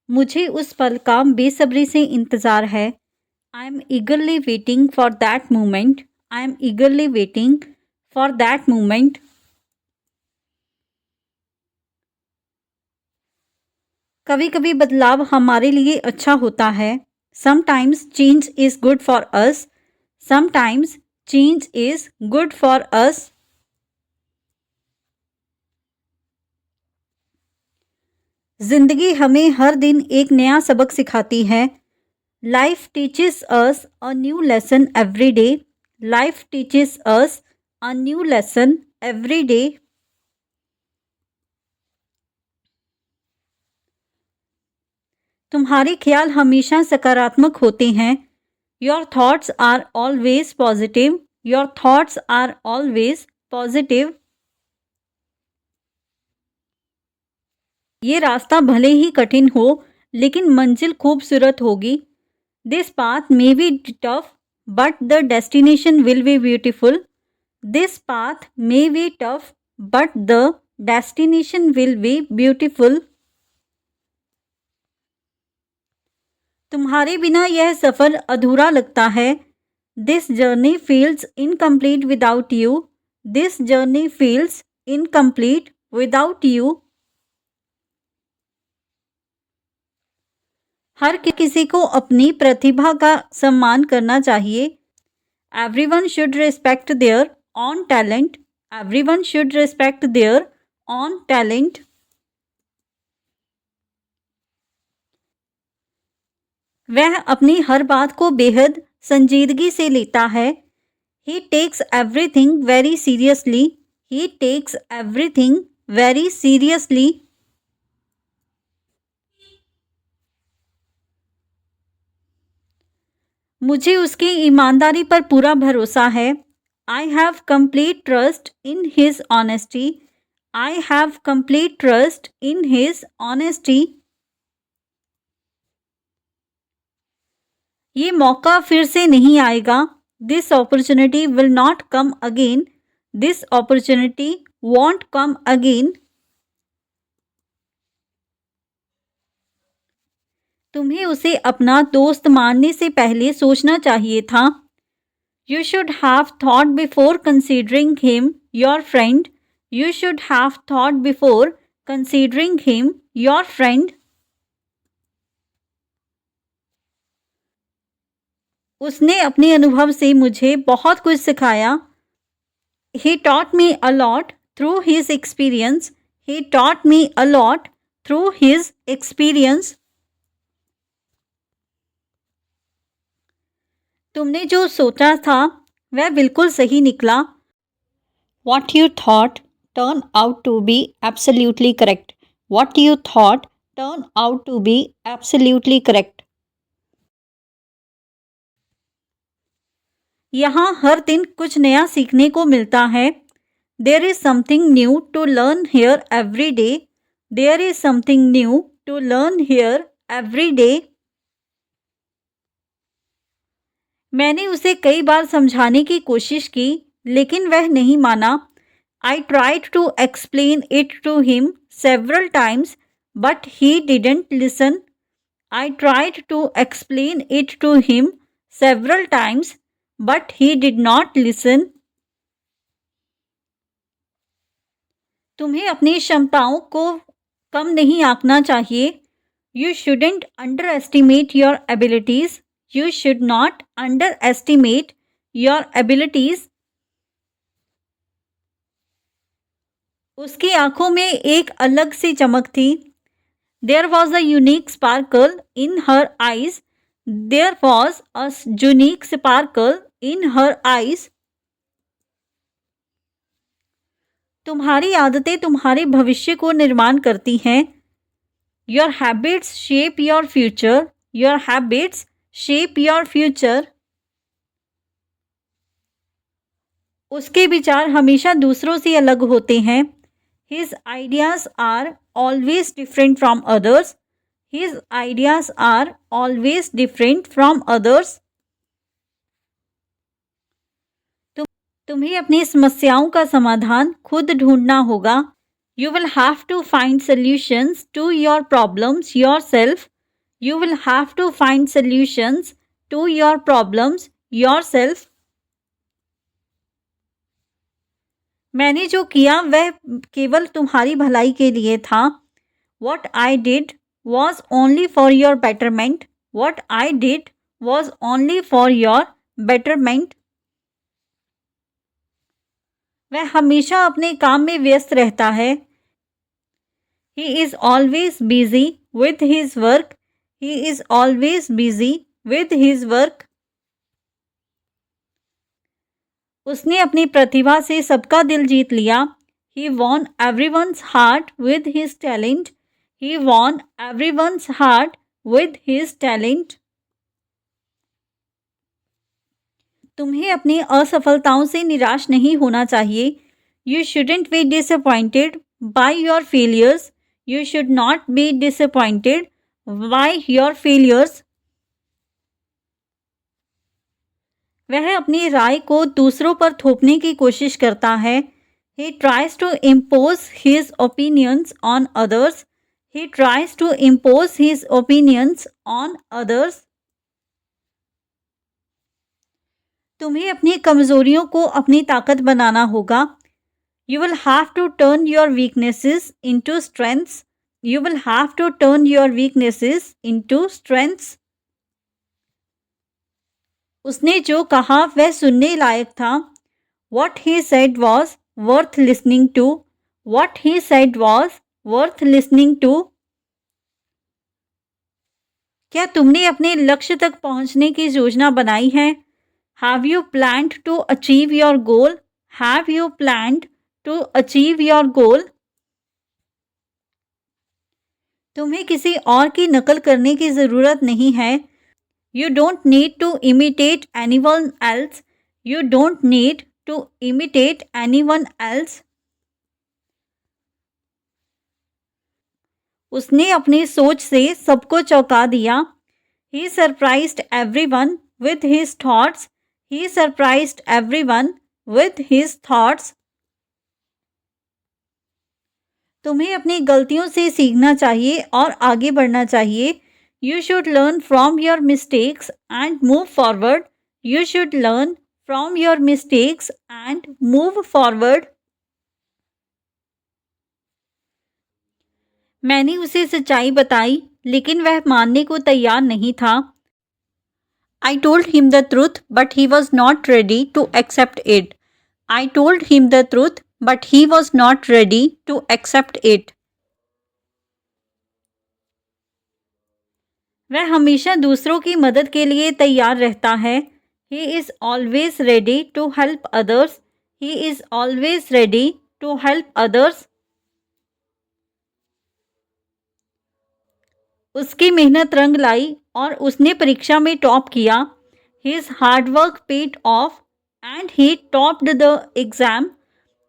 मुझे उस पल का बेसब्री से इंतज़ार है। I am ईगरली waiting for that moment. I am ईगरली waiting for that moment. कभी कभी बदलाव हमारे लिए अच्छा होता है। Sometimes change is good for us. Sometimes change is good for us. जिंदगी हमें हर दिन एक नया सबक सिखाती है। Life teaches us a new lesson every day. Life teaches us a new lesson every day. तुम्हारे ख्याल हमेशा सकारात्मक होते हैं। Your thoughts are always positive. Your thoughts are always positive. ये रास्ता भले ही कठिन हो, लेकिन मंजिल खूबसूरत होगी। This path may be tough, but the destination will be beautiful. This path may be tough, but the destination will be beautiful. तुम्हारे बिना यह सफ़र अधूरा लगता है। This journey feels incomplete without you. This journey feels incomplete without you. हर किसी को अपनी प्रतिभा का सम्मान करना चाहिए। Everyone should respect their own talent. Everyone should respect their own talent. वह अपनी हर बात को बेहद संजीदगी से लेता है। ही टेक्स एवरीथिंग वेरी सीरियसली। ही टेक्स एवरीथिंग वेरी सीरियसली। मुझे उसकी ईमानदारी पर पूरा भरोसा है। I have complete trust in his honesty. I have complete trust in his honesty. ये मौका फिर से नहीं आएगा। This opportunity will not come again. This opportunity want come again. तुम्हें उसे अपना दोस्त मानने से पहले सोचना चाहिए था। You should have thought before considering him your friend. You should have thought before considering him your friend. उसने अपने अनुभव से मुझे बहुत कुछ सिखाया। He taught me a lot through his experience. He taught me a lot through his experience. तुमने जो सोचा था वह बिल्कुल सही निकला। What you thought turned out to be absolutely correct. What you thought turned out to be absolutely correct. यहाँ हर दिन कुछ नया सीखने को मिलता है। There is something new to learn here every day. There is something new to learn here every day. मैंने उसे कई बार समझाने की कोशिश की, लेकिन वह नहीं माना। I tried to explain it to him several times, but he didn't listen. I tried to explain it to him several times, but he did not listen. तुम्हें अपनी क्षमताओं को कम नहीं आंकना चाहिए। You shouldn't underestimate your abilities. You should not underestimate your abilities. उसकी आंखों में एक अलग सी चमक थी। There was a unique sparkle in her eyes. There was a unique sparkle in her eyes. तुम्हारी आदतें तुम्हारे भविष्य को निर्माण करती हैं। Your habits shape your future. Your habits shape your future. उसके विचार हमेशा दूसरों से अलग होते हैं। His ideas are always different from others. His ideas are always different from others. तुम्हें अपनी समस्याओं का समाधान खुद ढूंढना होगा। You will have to find solutions to your problems yourself. You will have to find solutions to your problems yourself. मैंने जो किया वह केवल तुम्हारी भलाई के लिए था. What I did was only for your betterment. What I did was only for your betterment. वह हमेशा अपने काम में व्यस्त रहता है. He is always busy with his work. He is always busy with his work. उसने अपनी प्रतिभा से सबका दिल जीत लिया. He won everyone's heart with his talent. He won everyone's heart with his talent. तुम्हें अपनी असफलताओं से निराश नहीं होना चाहिए. You shouldn't be disappointed by your failures. You should not be disappointed by your failures. वह अपनी राय को दूसरों पर थोपने की कोशिश करता है. He tries to impose his opinions on others. He tries to impose his opinions on others. तुम्हें अपनी कमजोरियों को अपनी ताकत बनाना होगा. You will have to turn your weaknesses into strengths. You will have to turn your weaknesses into strengths. उसने जो कहा वह सुनने लायक था. What he said was worth listening to. What he said was worth listening to. क्या तुमने अपने लक्ष्य तक पहुंचने की योजना बनाई है? Have you planned to achieve your goal? Have you planned to achieve your goal? तुम्हें किसी और की नकल करने की ज़रूरत नहीं है. You don't need to imitate anyone else. You don't need to imitate anyone else. उसने अपनी सोच से सबको चौंका दिया. He surprised everyone with his thoughts. He surprised everyone with his thoughts. तुम्हें अपनी गलतियों से सीखना चाहिए और आगे बढ़ना चाहिए. You should learn from your mistakes and move forward. You should learn from your mistakes and move forward. मैंने उसे सच्चाई बताई लेकिन वह मानने को तैयार नहीं था. I told him the truth, but he was not ready to accept it. I told him the truth, but he was not ready to accept it. वह हमेशा दूसरों की मदद के लिए तैयार रहता है. He is always ready to help others. He is always ready to help others. उसकी मेहनत रंग लाई और उसने परीक्षा में टॉप किया. His hard work paid off and he topped the exam.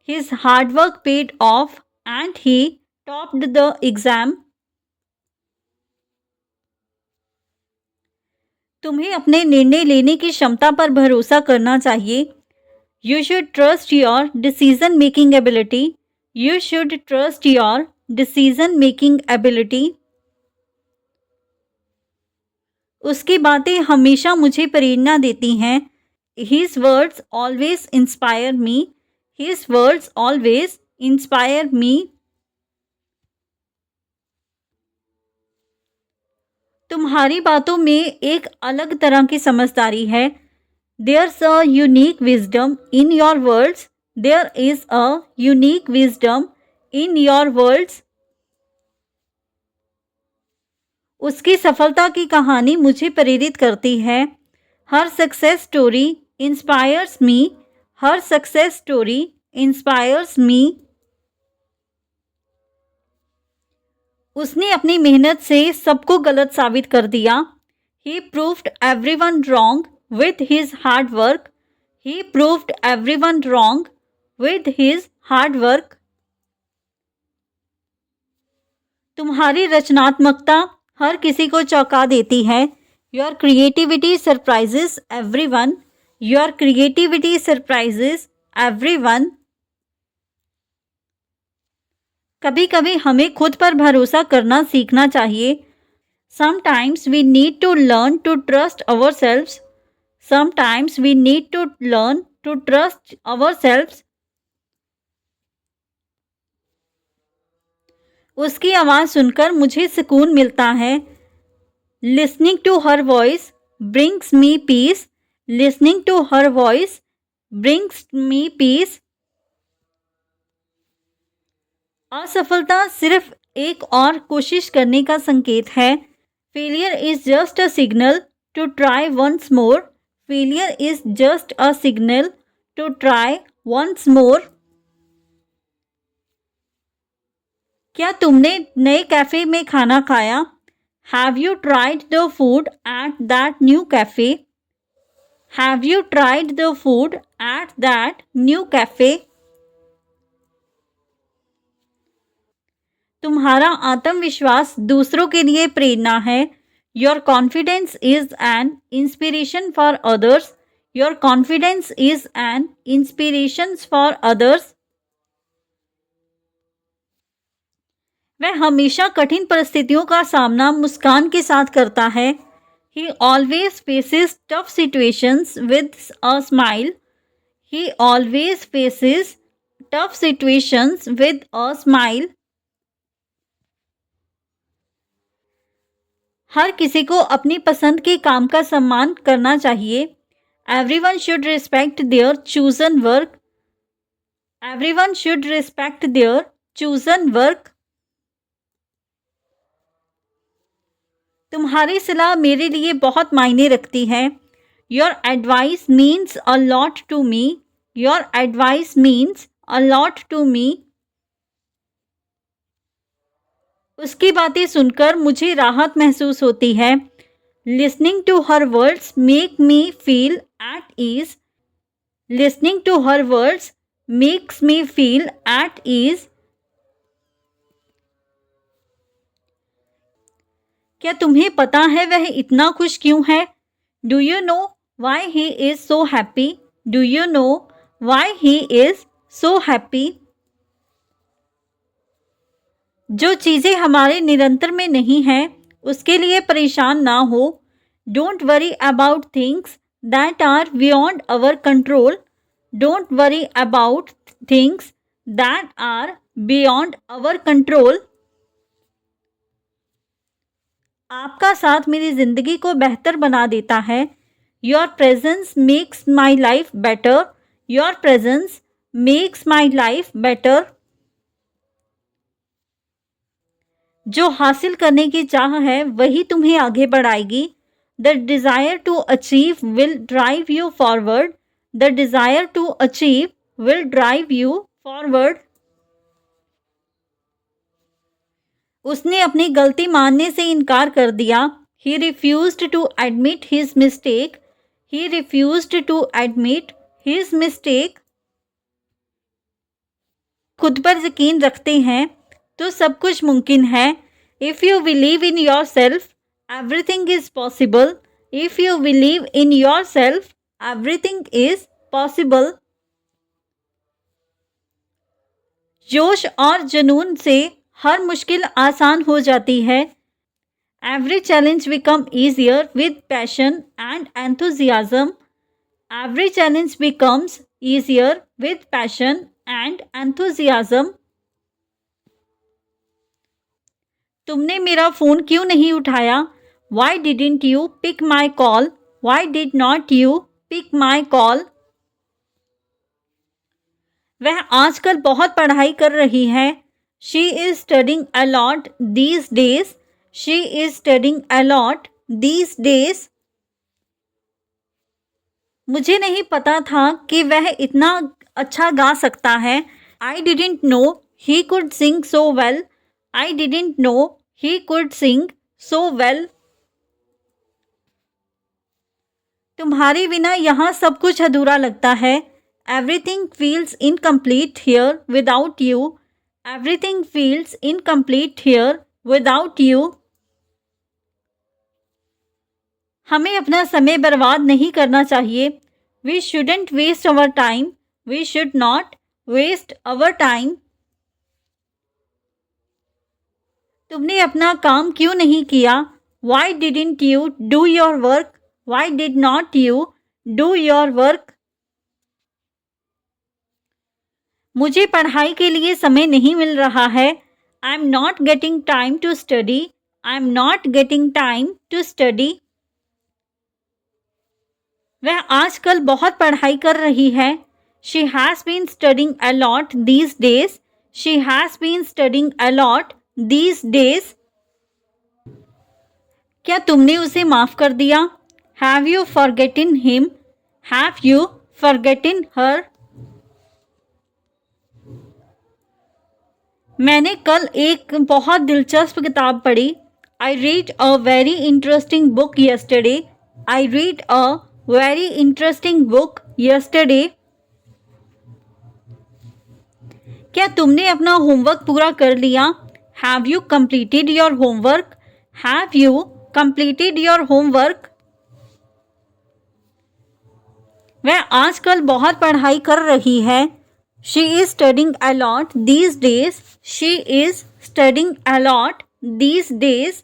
His hard work paid off and he topped the exam. तुम्हें अपने निर्णय लेने की क्षमता पर भरोसा करना चाहिए. You should trust your decision making ability. You should trust your decision making ability. उसकी बातें हमेशा मुझे प्रेरणा देती हैं. His words always inspire me. His words always inspire me. तुम्हारी बातों में एक अलग तरह की समझदारी है. There's a unique wisdom in your words. There is a unique wisdom in your words. उसकी सफलता की कहानी मुझे प्रेरित करती है. हर सक्सेस स्टोरी इंस्पायर्स मी. हर सक्सेस स्टोरी इंस्पायर्स मी. उसने अपनी मेहनत से सबको गलत साबित कर दिया. He proved everyone wrong with his hard work. He proved everyone wrong with his hard work. तुम्हारी रचनात्मकता हर किसी को चौंका देती है. Your creativity surprises everyone. Your creativity surprises everyone. कभी कभी हमें खुद पर भरोसा करना सीखना चाहिए. Sometimes we need to learn to trust ourselves. Sometimes we need to learn to trust ourselves. उसकी आवाज़ सुनकर मुझे सुकून मिलता है. Listening to her voice brings me peace. Listening to her voice brings me peace. असफलता सिर्फ एक और कोशिश करने का संकेत है. Failure is just a signal to try once more. Failure is just a signal to try once more. क्या तुमने नए कैफ़े में खाना खाया? Have you tried the food at that new cafe? Have you tried the food at that new cafe? तुम्हारा आत्मविश्वास दूसरों के लिए प्रेरणा है. Your confidence is an inspiration for others. Your confidence is an inspiration for others. वह हमेशा कठिन परिस्थितियों का सामना मुस्कान के साथ करता है. He always faces tough situations with a smile. He always faces tough situations with a smile. हर किसी को अपनी पसंद के काम का सम्मान करना चाहिए. Everyone should respect their chosen work. Everyone should respect their chosen work. तुम्हारी सलाह मेरे लिए बहुत मायने रखती है. Your advice means a lot to me. Your advice means a lot to me. उसकी बातें सुनकर मुझे राहत महसूस होती है. Listening to her words make me feel at ease. Listening to her words makes me feel at ease. क्या तुम्हें पता है वह इतना खुश क्यों है? Do you know why he is so happy? Do you know why he is so happy? जो चीज़ें हमारे नियंत्रण में नहीं हैं, उसके लिए परेशान ना हो. Don't worry about things that are beyond our control. Don't worry about things that are beyond our control. आपका साथ मेरी ज़िंदगी को बेहतर बना देता है. Your presence makes my life better. Your presence makes my life better. जो हासिल करने की चाह है वही तुम्हें आगे बढ़ाएगी. The desire to achieve will drive you forward. The desire to achieve will drive you forward. उसने अपनी गलती मानने से इनकार कर दिया. He refused to admit his mistake. He refused to admit his mistake. खुद पर यकीन रखते हैं तो सब कुछ मुमकिन है. If you believe in yourself, everything is possible. If you believe in yourself, everything is possible. जोश और जुनून से हर मुश्किल आसान हो जाती है. Every challenge becomes easier with passion and enthusiasm. Every challenge becomes easier with passion and enthusiasm. तुमने मेरा फ़ोन क्यों नहीं उठाया? Why didn't you pick my call? Why did not you pick my call? वह आजकल बहुत पढ़ाई कर रही है. She is studying a lot these days. She is studying a lot these days. मुझे नहीं पता था कि वह इतना अच्छा गा सकता है. I didn't know he could sing so well. I didn't know he could sing so well. तुम्हारे बिना यहाँ सब कुछ अधूरा लगता है. Everything feels incomplete here without you. Everything feels incomplete here without you. हमें अपना समय बर्बाद नहीं करना चाहिए. We shouldn't waste our time. We should not waste our time. तुमने अपना काम क्यों नहीं किया? Why didn't you do your work? Why did not you do your work? मुझे पढ़ाई के लिए समय नहीं मिल रहा है. I'm not getting time to study. I'm not getting time to study. वह आजकल बहुत पढ़ाई कर रही है. She has been studying a lot these days. She has been studying a lot these days. क्या तुमने उसे माफ कर दिया? Have you forgotten him? Have you forgotten her? मैंने कल एक बहुत दिलचस्प किताब पढ़ी. I read a very interesting book yesterday. I read a very interesting book yesterday. क्या तुमने अपना होमवर्क पूरा कर लिया? Have you completed your homework? Have you completed your homework? वह आजकल बहुत पढ़ाई कर रही है. She is studying a lot these days. She is studying a lot these days.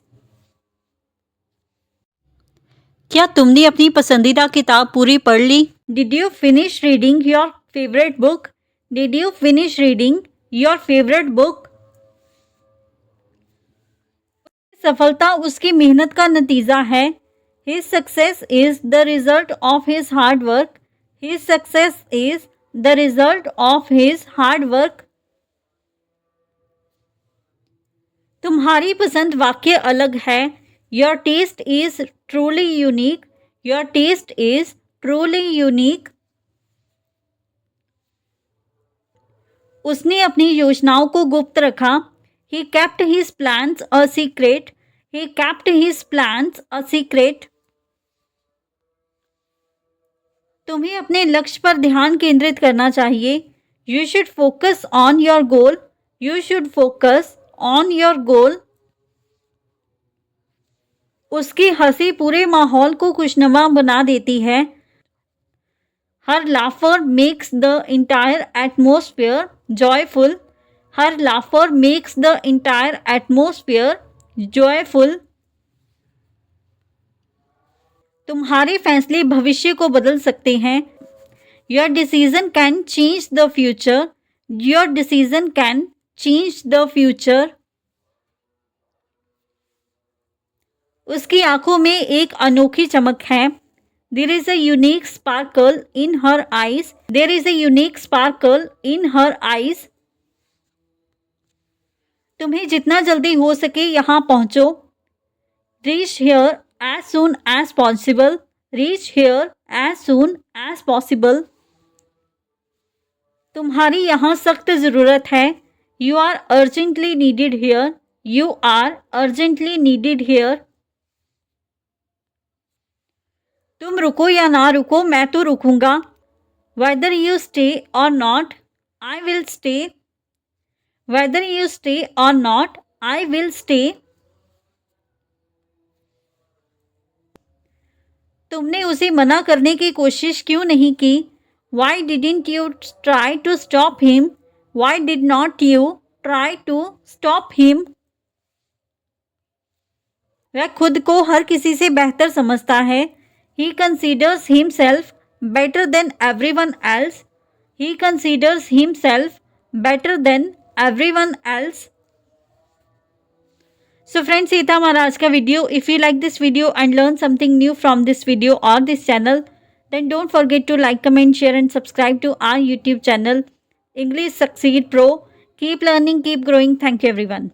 क्या तुमने अपनी पसंदीदा किताब पूरी पढ़ ली? Did you finish reading your favorite book? Did you finish reading your favorite book? सफलता उसकी मेहनत का नतीजा है. His success is the result of his hard work. His success is the result of his hard work. तुम्हारी पसंद वाकई अलग है. Your taste is truly unique. Your taste is truly unique. उसने अपनी योजनाओं को गुप्त रखा. He kept his plans a secret. He kept his plans a secret. तुम्हें अपने लक्ष्य पर ध्यान केंद्रित करना चाहिए. You should focus on your goal. You should focus on your goal. उसकी हंसी पूरे माहौल को खुशनुमा बना देती है. Her laughter makes the entire atmosphere joyful. Her laughter makes the entire atmosphere joyful. तुम्हारे फैसले भविष्य को बदल सकते हैं. Your decision can change the future. Your decision can change the future. उसकी आंखों में एक अनोखी चमक है. There is a unique sparkle in her eyes. There is a unique sparkle in her eyes. तुम्हें जितना जल्दी हो सके यहाँ पहुँचो. Reach here as soon as possible. Reach here as soon as possible. तुम्हारी यहाँ सख्त ज़रूरत है. You are urgently needed here. You are urgently needed here. तुम रुको या ना रुको, मैं तो रुकूंगा. Whether you stay or not, I will stay. Whether you stay or not, I will stay. तुमने उसे मना करने की कोशिश क्यों नहीं की? Why didn't you try to stop him? Why did not you try to stop him? वह खुद को हर किसी से बेहतर समझता है. He considers himself better than everyone else. He considers himself better than everyone else. So friends, ये था हमारा आज का video. If you like this video and learn something new from this video or this channel, then don't forget to like, comment, share and subscribe to our YouTube channel, English Succeed Pro. Keep learning, keep growing. Thank you everyone.